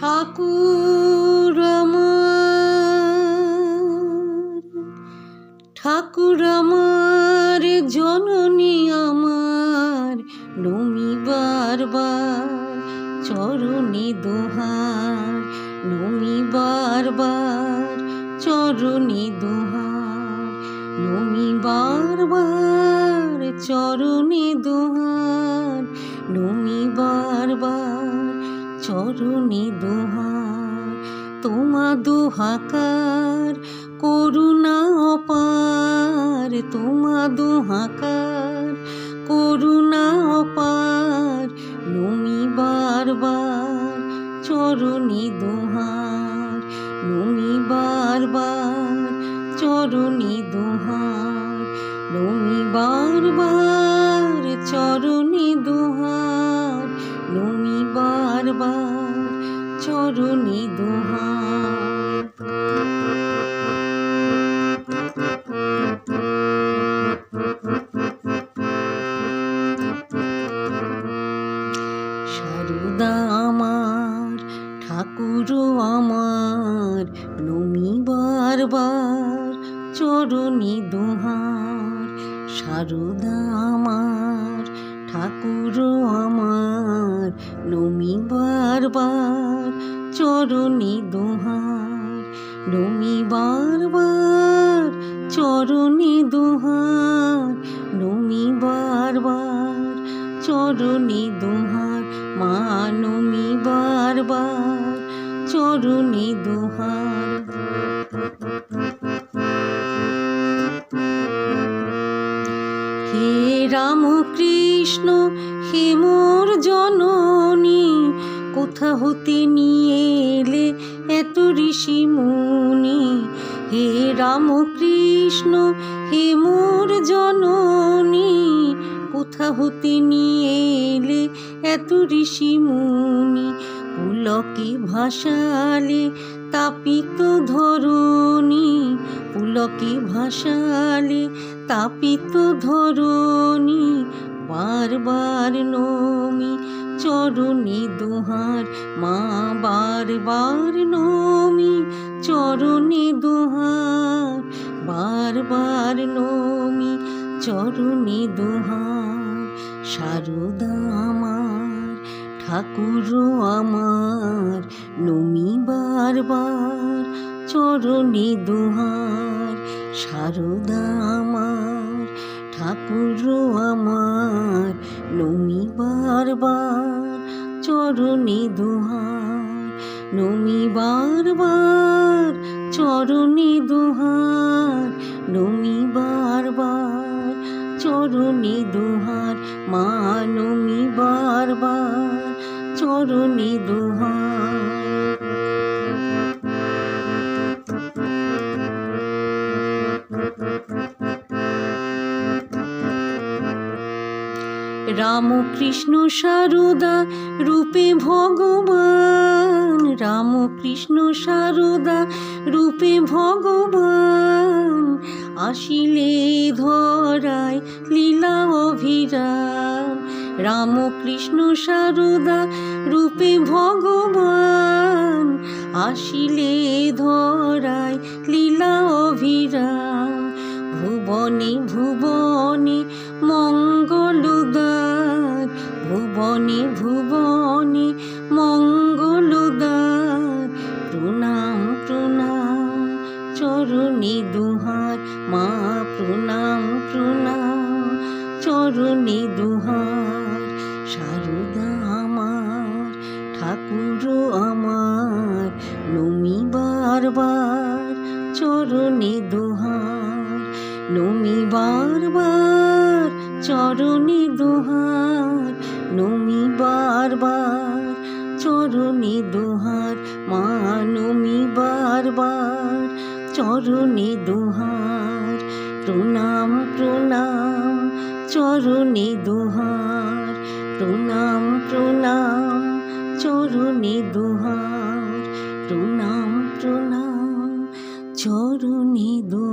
ঠাকুর আমার, ঠাকুর আমার, জননী আমার, নমি বারবার চরণে দোহার, নমি বারবার চরণে দোহার, নমি বারবার চরণে দোহার, নমি বারবার চরণে দোহার। তোমা দোহাকার করুণা অপার, তোমা দোহাকার করুণা অপার, নমি বারবার চরণে দোহার, নমি বারবার চরণে দোহার, নমি বারবার চরণে দোহার, নমি বারবার চরণে দোহার। সারদা আমার, ঠাকুর আমার, নমি বারবার চরণে দোহার। সারদা আমার, ঠাকুর আমার, নমি বারবার চরণে দোহার, নমি বারবার চরণে দোহার, নমি বারবার চরণে দোহার। মা নমি বারবার চরণে দোহার। হে রাম কৃষ্ণ, হে মোর জননী, কোথা হতে নিয়ে এলে এত ঋষি মুনি। হে রাম কৃষ্ণ, হে মোর জননী, কোথা হতে নিয়ে এলে এত ঋষি মুনি। পুলকে ভাসালে তাপিত ধরণী, পুলকে ভাসালে তাপিত ধরণী। বারবার নমি চরণে দোহার, মা বারবার নমি চরণে দোহার, বারবার নমি চরণে দোহার। সারদা আমার, ঠাকুর আমার, নমি বারবার চরণে দোহার। সারদা আমার, ঠাকুর আমার, নমি বারবার চরণে দোহার, নমি বারবার চরণে দোহার, নমি বারবার চরণে দোহার। মা নমি বারবার চরণে দোহার। রামকৃষ্ণ সারদা রূপে ভগবান, রামকৃষ্ণ সারদা রূপে ভগবান, আসিলে ধরায় লীলা অভিরাম। রামকৃষ্ণ সারদা রূপে ভগবান, আসিলে ধরায় লীলা অভিরাম। ভুবনে ভুবনে মঙ্গলদার, ভুবনে ভুবনে মঙ্গলদার। প্রণাম প্রণাম চরণে দোহার, মা প্রণাম প্রণাম চরণে দোহার। সারদা আমার, ঠাকুর আমার, নমি বারবার চরণে দোহার, নমি বারবার চরণে দোহার, নমি বারবার চরণে দোহার। মা নমি বারবার চরণে দোহার। প্রণাম প্রণাম চরণে দোহার, প্রণাম প্রণাম চরণে দোহার, প্রণাম প্রণাম চরণে দোহার।